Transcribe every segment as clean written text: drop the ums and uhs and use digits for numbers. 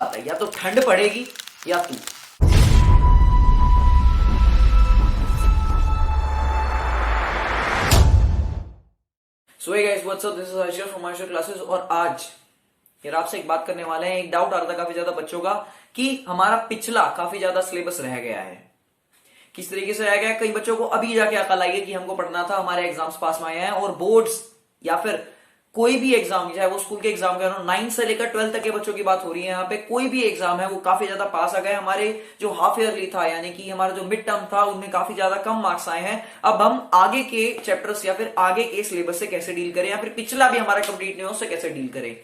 या तो ठंड पड़ेगी या तू। So hey guys what's up, this is Harshal from Harshal classes. और आज यार आपसे एक बात करने वाले हैं। एक डाउट आ रहा था काफी ज्यादा बच्चों का कि हमारा पिछला काफी ज्यादा सिलेबस रह गया है। किस तरीके से रह गया है? कई बच्चों को अभी जाके अकल आई है कि हमको पढ़ना था, हमारे एग्जाम्स पास में आए हैं और बोर्ड्स या फिर कोई भी एग्जाम, चाहे वो स्कूल के एग्जाम का, 9 से लेकर 12 तक के बच्चों की बात हो रही है यहाँ पे, कोई भी एग्जाम है वो काफी ज्यादा पास आ गए। हमारे जो हाफ ईयरली था यानी कि हमारा जो मिड टर्म था उनमें काफी ज्यादा कम मार्क्स आए हैं। अब हम आगे के चैप्टर्स या फिर आगे के सिलेबस से कैसे डील करें, या फिर पिछला भी हमारा कंप्लीट नहीं हो उससे कैसे डील करें।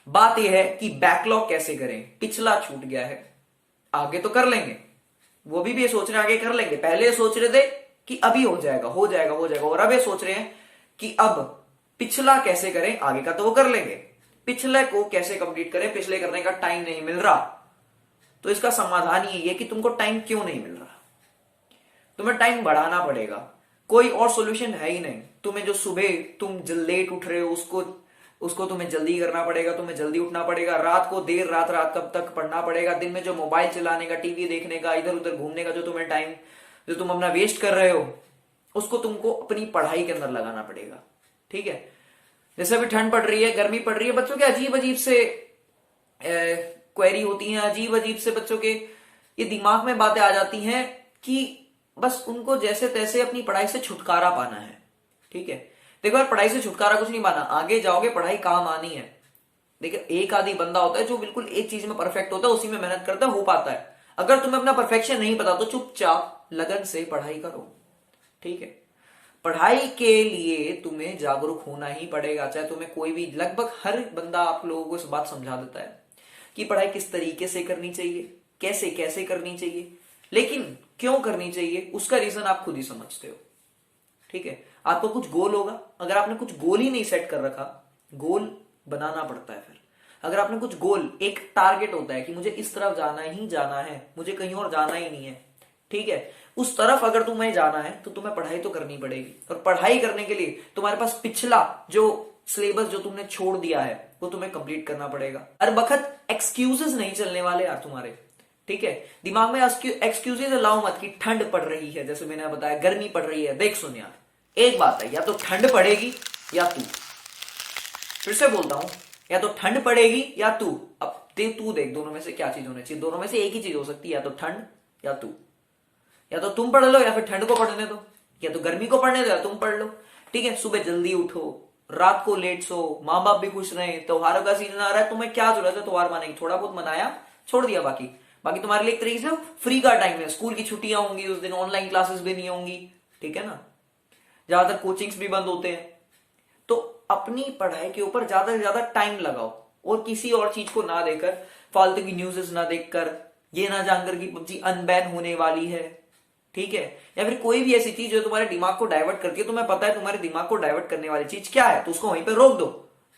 बात यह है कि बैकलॉग कैसे करें। पिछला छूट गया है, आगे तो कर लेंगे, वो भी ये सोच रहे हैं आगे कर लेंगे। पहले सोच रहे थे कि अभी हो जाएगा हो जाएगा हो जाएगा, और अब ये सोच रहे हैं कि अब पिछला कैसे करें, आगे का तो वो कर लेंगे, पिछले को कैसे कंप्लीट करें, पिछले करने का टाइम नहीं मिल रहा। तो इसका समाधान यही है कि तुमको टाइम क्यों नहीं मिल रहा, तुम्हें टाइम बढ़ाना पड़ेगा। कोई और सॉल्यूशन है ही नहीं। तुम्हें जो सुबह तुम लेट उठ रहे हो उसको तुम्हें जल्दी करना पड़ेगा, तुम्हें जल्दी उठना पड़ेगा। रात को देर रात कब तक पढ़ना पड़ेगा। दिन में जो मोबाइल चलाने का, टीवी देखने का, इधर उधर घूमने का जो तुम्हें टाइम जो तुम अपना वेस्ट कर रहे हो, उसको तुमको अपनी पढ़ाई के अंदर लगाना पड़ेगा। ठीक है, जैसे अभी ठंड पड़ रही है, गर्मी पड़ रही है, बच्चों के अजीब अजीब से क्वेरी होती हैं, अजीब अजीब से बच्चों के ये दिमाग में बातें आ जाती हैं कि बस उनको जैसे तैसे अपनी पढ़ाई से छुटकारा पाना है। ठीक है, देखो यार, पढ़ाई से छुटकारा कुछ नहीं पाना, आगे जाओगे पढ़ाई काम आनी है। देखिए, एक आदि बंदा होता है जो बिल्कुल एक चीज में परफेक्ट होता है, उसी में मेहनत करता है, हो पाता है। अगर तुम्हें अपना परफेक्शन नहीं पता तो चुपचाप लगन से पढ़ाई करो। ठीक है, पढ़ाई के लिए तुम्हें जागरूक होना ही पड़ेगा। चाहे तुम्हें कोई भी, लगभग हर बंदा आप लोगों को इस बात समझा देता है कि पढ़ाई किस तरीके से करनी चाहिए, कैसे कैसे करनी चाहिए, लेकिन क्यों करनी चाहिए उसका रीजन आप खुद ही समझते हो। ठीक है, आपको कुछ गोल होगा, अगर आपने कुछ गोल ही नहीं सेट कर रखा, गोल बनाना पड़ता है। फिर अगर आपने कुछ गोल, एक टारगेट होता है कि मुझे इस तरफ जाना ही जाना है, मुझे कहीं और जाना ही नहीं है। ठीक है, उस तरफ अगर तुम्हें जाना है तो तुम्हें पढ़ाई तो करनी पड़ेगी। और पढ़ाई करने के लिए तुम्हारे पास पिछला जो सिलेबस जो तुमने छोड़ दिया है वो तुम्हें कंप्लीट करना पड़ेगा। हर वक्त एक्सक्यूजेस नहीं चलने वाले यार तुम्हारे। ठीक है, दिमाग में एक्सक्यूजेस लाओ मत कि ठंड पड़ रही है, जैसे मैंने बताया गर्मी पड़ रही है। देख सुन यार, एक बात है, या तो ठंड पड़ेगी या तू। फिर से बोलता हूं, या तो ठंड पड़ेगी या तू। अब तू देख, दोनों में से क्या चीज होनी चाहिए? दोनों में से एक ही चीज हो सकती है, या तो ठंड या तू। या तो तुम पढ़ लो या फिर ठंड को पढ़ने दो, या तो गर्मी को पढ़ने दो या तुम पढ़ लो। ठीक है, सुबह जल्दी उठो, रात को लेट सो, माँ बाप भी खुश रहे। त्योहारों का सीजन आ रहा है, तुम्हें क्या जरूरत है त्योहार मनाने की? थोड़ा बहुत मनाया, छोड़ दिया, बाकी बाकी तुम्हारे लिए एक तरीके से फ्री का टाइम है। स्कूल की छुट्टियां होंगी उस दिन, ऑनलाइन क्लासेस भी नहीं होंगी। ठीक है ना, ज्यादातर कोचिंग्स भी बंद होते हैं। तो अपनी पढ़ाई के ऊपर ज्यादा से ज्यादा टाइम लगाओ, और किसी और चीज को ना देकर, फालतू की न्यूज़ ना देखकर, ये ना जानकर कि पबजी अनबैन होने वाली है। ठीक है, या फिर कोई भी ऐसी चीज जो तुम्हारे दिमाग को डाइवर्ट करती है, तुम्हें पता है तुम्हारे दिमाग को डाइवर्ट करने वाली चीज क्या है, तो उसको वहीं पे रोक दो।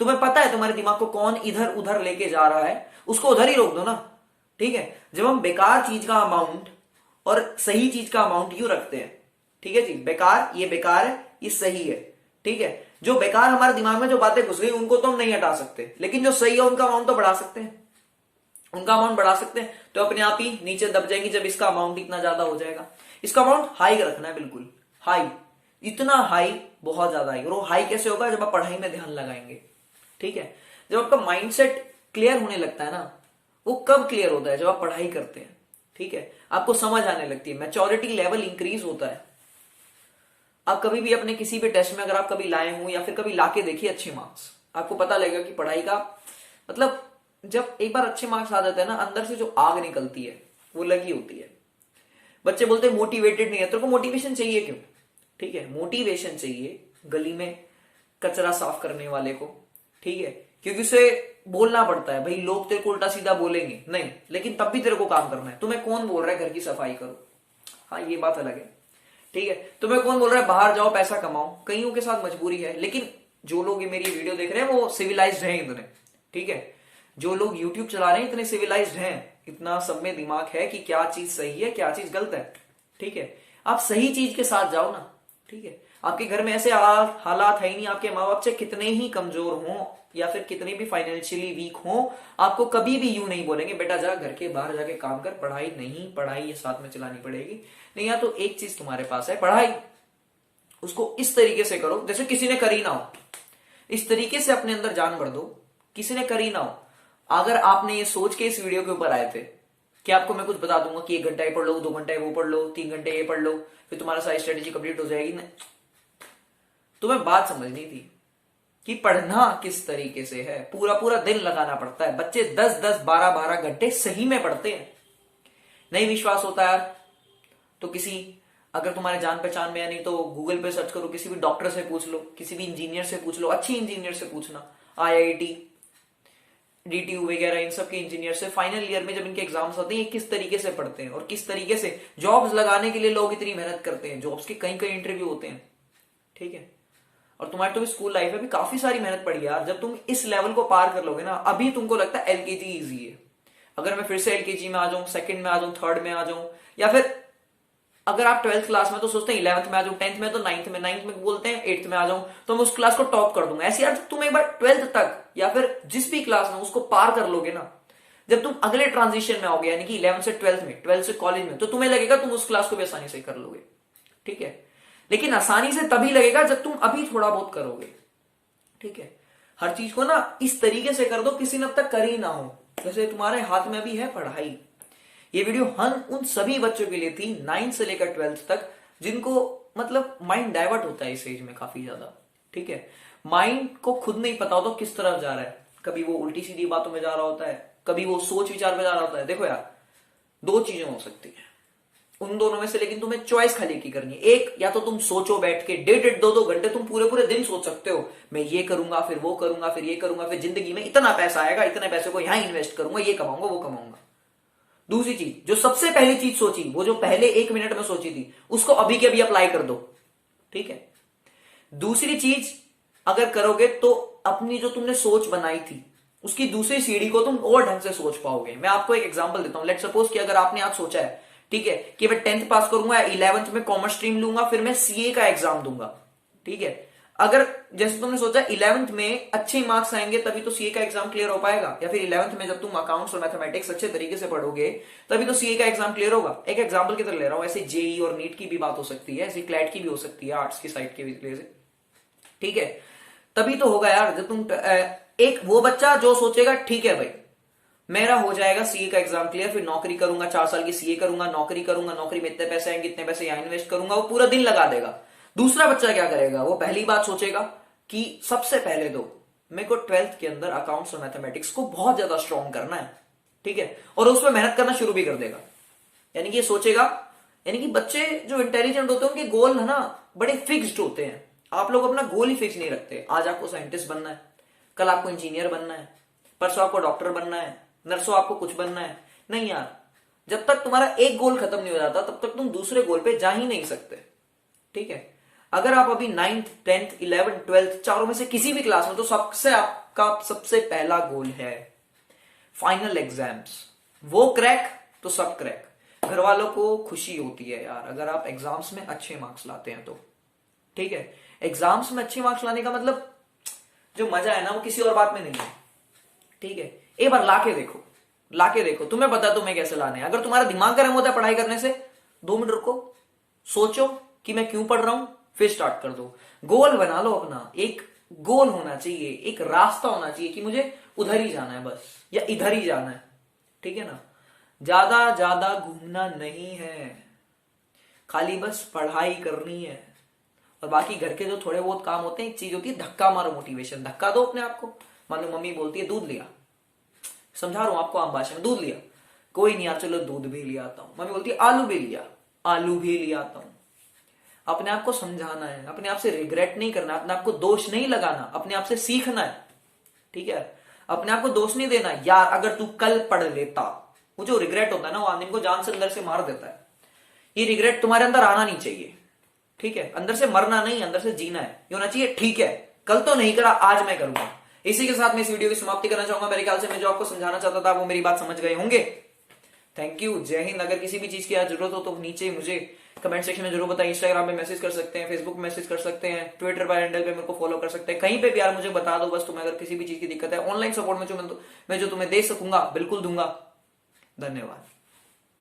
तुम्हें पता है तुम्हारे दिमाग को कौन इधर उधर लेके जा रहा है, उसको उधर ही रोक दो ना। ठीक है, जब हम बेकार चीज का अमाउंट और सही चीज का अमाउंट क्यों रखते हैं? ठीक है जी, बेकार, ये बेकार है, ये सही है। ठीक है, जो बेकार हमारे दिमाग में जो बातें घुस गई उनको तो हम नहीं हटा सकते, लेकिन जो सही है उनका अमाउंट तो बढ़ा सकते हैं। उनका अमाउंट बढ़ा सकते हैं तो अपने आप ही नीचे दब जाएंगी जब इसका अमाउंट इतना ज्यादा हो जाएगा। इसका अमाउंट हाई रखना है, बिल्कुल हाई, इतना हाई, बहुत ज्यादा हाई। और वो हाई कैसे होगा? जब आप पढ़ाई में ध्यान लगाएंगे। ठीक है, जब आपका माइंडसेट क्लियर होने लगता है ना, वो कब क्लियर होता है? जब आप पढ़ाई करते हैं। ठीक है, आपको समझ आने लगती है, मैच्योरिटी लेवल इंक्रीज होता है। आप कभी भी अपने किसी भी टेस्ट में अगर आप कभी लाए हो या फिर कभी लाके देखिए अच्छे मार्क्स, आपको पता लगेगा कि पढ़ाई का मतलब, जब एक बार अच्छे मार्क्स आ जाते हैं ना, अंदर से जो आग निकलती है वो लगी होती है। बच्चे बोलते हैं मोटिवेटेड नहीं है, तेरे को मोटिवेशन चाहिए क्यों? ठीक है, मोटिवेशन चाहिए गली में कचरा साफ करने वाले को। ठीक है, क्योंकि उसे बोलना पड़ता है, भाई लोग तेरे को उल्टा सीधा बोलेंगे नहीं, लेकिन तब भी तेरे को काम करना है। तुम्हें कौन बोल रहा है घर की सफाई करो? हाँ, ये बात अलग है। ठीक है, तुम्हें कौन बोल रहा है बाहर जाओ पैसा कमाओ? कईयों के साथ मजबूरी है, लेकिन जो लोग ये मेरी वीडियो देख रहे हैं वो सिविलाइज्ड हैं इतने। ठीक है, जो लोग यूट्यूब चला रहे हैं इतने सिविलाइज्ड हैं, इतना सब में दिमाग है कि क्या चीज सही है क्या चीज गलत है। ठीक है, आप सही चीज के साथ जाओ ना। ठीक है, आपके घर में ऐसे हालात है ही नहीं, आपके माँ बाप चाहे कितने ही कमजोर हों या फिर कितने भी फाइनेंशियली वीक हों, आपको कभी भी यूं नहीं बोलेंगे बेटा जा घर के बाहर जाके काम कर, पढ़ाई नहीं, पढ़ाई ये साथ में चलानी पड़ेगी। नहीं, या तो एक चीज तुम्हारे पास है पढ़ाई, उसको इस तरीके से करो जैसे किसी ने करी ना हो, इस तरीके से अपने अंदर जान भर दो किसी ने करी ना हो। अगर आपने ये सोच के इस वीडियो के ऊपर आए थे कि आपको मैं कुछ बता दूंगा कि 1 घंटा ये पढ़ लो, 2 घंटे वो पढ़ लो, 3 घंटे ये पढ़ लो, फिर तुम्हारा सारी स्ट्रेटेजी कंप्लीट हो जाएगी, ना, तुम्हें बात समझनी थी कि पढ़ना किस तरीके से है। पूरा पूरा दिन लगाना पड़ता है, बच्चे 10-10, 12-12 घंटे सही में पढ़ते हैं। नहीं विश्वास होता यार तो किसी, अगर तुम्हारे जान पहचान में है नहीं तो गूगल पे सर्च करो, किसी भी डॉक्टर से पूछ लो, किसी भी इंजीनियर से पूछ लो, अच्छी इंजीनियर से पूछना, IIT DTU वगैरह इन सब के इंजीनियर से फाइनल ईयर में जब इनके एग्जाम्स आते हैं ये किस तरीके से पढ़ते हैं और किस तरीके से जॉब्स लगाने के लिए लोग इतनी मेहनत करते हैं, जॉब्स के कई कई इंटरव्यू होते हैं। ठीक है, और तुम्हारी तो भी स्कूल लाइफ में भी काफी सारी मेहनत पड़ी यार। जब तुम इस लेवल को पार कर लोगे ना, अभी तुमको लगता है LKG इजी है, अगर मैं फिर से LKG में आ जाऊं, सेकंड में आ जाऊं, थर्ड में आ जाऊं, या फिर अगर आप 12th क्लास में तो सोचते हैं 11th में आ जाऊं, 10th में तो 9th में बोलते हैं 8th में आ जाऊं तो मैं उस क्लास को टॉप कर दूंगा। ऐसे यार तुम एक बार 12th तक या फिर जिस भी क्लास में उसको पार कर लोगे ना, जब तुम अगले ट्रांजिशन में आओगे यानी कि 11th से 12th में, 12th से कॉलेज में, तो तुम्हें लगेगा तुम उस क्लास को भी आसानी से कर लोगे। ठीक है, लेकिन आसानी से तभी लगेगा जब तुम अभी थोड़ा बहुत करोगे। ठीक है, हर चीज को ना इस तरीके से कर दो किसी ने अब तक करी ना हो, जैसे तुम्हारे हाथ में भी है पढ़ाई। ये वीडियो हम उन सभी बच्चों के लिए थी 9th से लेकर 12th तक जिनको मतलब माइंड डाइवर्ट होता है इस एज में काफी ज्यादा। ठीक है, माइंड को खुद नहीं पता होता किस तरफ जा रहा है, कभी वो उल्टी सीधी बातों में जा रहा होता है, कभी वो सोच विचार में जा रहा होता है। देखो यार, 2 चीजें हो सकती है उन दोनों में से, लेकिन तुम्हें चॉइस खाली की करनी है। एक, या तो तुम सोचो बैठ के 1.5 2 घंटे, तुम पूरे पूरे दिन सोच सकते हो मैं ये करूंगा फिर वो करूंगा फिर ये करूंगा, फिर जिंदगी में इतना पैसा आएगा, इतने पैसे को यहां इन्वेस्ट करूंगा, ये कमाऊंगा वो कमाऊंगा। दूसरी चीज, जो सबसे पहली चीज सोची, वो जो पहले 1 मिनट में सोची थी, उसको अभी के अभी अप्लाई कर दो। ठीक है, दूसरी चीज अगर करोगे तो अपनी जो तुमने सोच बनाई थी उसकी दूसरी सीढ़ी को तुम और ढंग से सोच पाओगे। मैं आपको एक एग्जांपल देता हूं। लेट सपोज कि अगर आपने आज सोचा है, ठीक है, कि मैं 10th पास करूंगा, 11th में कॉमर्स स्ट्रीम लूंगा, फिर मैं CA का एग्जाम दूंगा। ठीक है, अगर जैसे तुमने सोचा 11th में अच्छे मार्क्स आएंगे तभी तो CA का एग्जाम क्लियर हो पाएगा, या फिर 11th में जब तुम अकाउंट्स और मैथमेटिक्स अच्छे तरीके से पढ़ोगे तभी तो CA का एग्जाम क्लियर होगा। एक एग्जांपल की तरह ले रहा हूं, ऐसे JEE और नीट की भी बात हो सकती है, ऐसी क्लैट की भी हो सकती है, आर्ट्स की साइड के वजह से। ठीक है, तभी तो होगा यार जब तुम एक वो बच्चा जो सोचेगा ठीक है भाई मेरा हो जाएगा CA का एग्जाम क्लियर, फिर नौकरी करूंगा, 4 साल की CA करूंगा, नौकरी करूंगा, नौकरी में इतने पैसे आएंगे, इतने पैसे यहां इन्वेस्ट करूंगा, वो पूरा दिन लगा देगा। दूसरा बच्चा क्या करेगा, वो पहली बात सोचेगा कि सबसे पहले तो मेरे को 12th के अंदर अकाउंट्स और मैथमेटिक्स को बहुत ज्यादा स्ट्रॉन्ग करना है। ठीक है, और उसमें मेहनत करना शुरू भी कर देगा। यानी कि ये सोचेगा, यानी कि बच्चे जो इंटेलिजेंट होते हैं उनके गोल है ना बड़े फिक्स्ड होते हैं। आप लोग अपना गोल ही फिक्स नहीं रखते। आज आपको साइंटिस्ट बनना है, कल आपको इंजीनियर बनना है, परसों आपको डॉक्टर बनना है, नर्सों आपको कुछ बनना है। नहीं यार, जब तक तुम्हारा एक गोल खत्म नहीं हो जाता तब तक तुम दूसरे गोल पे जा ही नहीं सकते। ठीक है, अगर आप अभी 9th 10th 11th 12th चारों में से किसी भी क्लास में, तो सबसे आपका सबसे पहला गोल है फाइनल एग्जाम्स, वो क्रैक तो सब क्रैक। घर वालों को खुशी होती है यार अगर आप एग्जाम्स में अच्छे मार्क्स लाते हैं तो। ठीक है, एग्जाम्स में अच्छे मार्क्स लाने का मतलब जो मजा है ना वो किसी और बात में नहीं है। ठीक है, एक बार लाके देखो, तुम्हें पता तुम्हें कैसे लाने हैं। अगर तुम्हारा दिमाग गर्म होता है पढ़ाई करने से, 2 मिनट रुको, सोचो कि मैं क्यों पढ़ रहा हूं, फिर स्टार्ट कर दो। गोल बना लो अपना, एक गोल होना चाहिए, एक रास्ता होना चाहिए कि मुझे उधर ही जाना है बस, या इधर ही जाना है। ठीक है ना, ज्यादा घूमना नहीं है, खाली बस पढ़ाई करनी है। और बाकी घर के जो थोड़े बहुत काम होते हैं, एक चीज होती है धक्का मारो मोटिवेशन, धक्का दो अपने आप को। मान लो मम्मी बोलती है दूध लिया, समझा रहा हूं आपको आम भाषा में, दूध लिया, कोई नहीं यार चलो दूध भी ले आता हूं। मम्मी बोलती है आलू भी लिया, आलू भी ले आता हूं। अपने आप को समझाना है, अपने आप से रिग्रेट नहीं करना, अपने आप को दोष नहीं लगाना, अपने आप से सीखना है। ठीक है, अपने आप को दोष नहीं देना, यार अगर तू कल पढ़ लेता, वो जो रिग्रेट होता है ना वो आदमी को जान से अंदर से मार देता है। ये रिग्रेट तुम्हारे अंदर आना नहीं चाहिए। ठीक है, अंदर से मरना नहीं, अंदर से जीना है। ये होना चाहिए ठीक है कल तो नहीं करा, आज मैं करूंगा। इसी के साथ मैं इस वीडियो की समाप्ति करना चाहूंगा। मेरे ख्याल से मैं जो आपको समझाना चाहता था वो मेरी बात समझ गए होंगे। थैंक यू, जय हिंद। अगर किसी भी चीज की जरूरत हो तो नीचे मुझे कमेंट सेक्शन में जरूर बताइए। इंस्टाग्राम पे मैसेज कर सकते हैं, फेसबुक पे मैसेज कर सकते हैं, ट्विटर पर हैंडल पे मेरे को फॉलो कर सकते हैं। कहीं पे भी यार मुझे बता दो बस, तुम्हें अगर किसी भी चीज की दिक्कत है। ऑनलाइन सपोर्ट में जो मैं तुम्हें दे सकूंगा बिल्कुल दूंगा। धन्यवाद।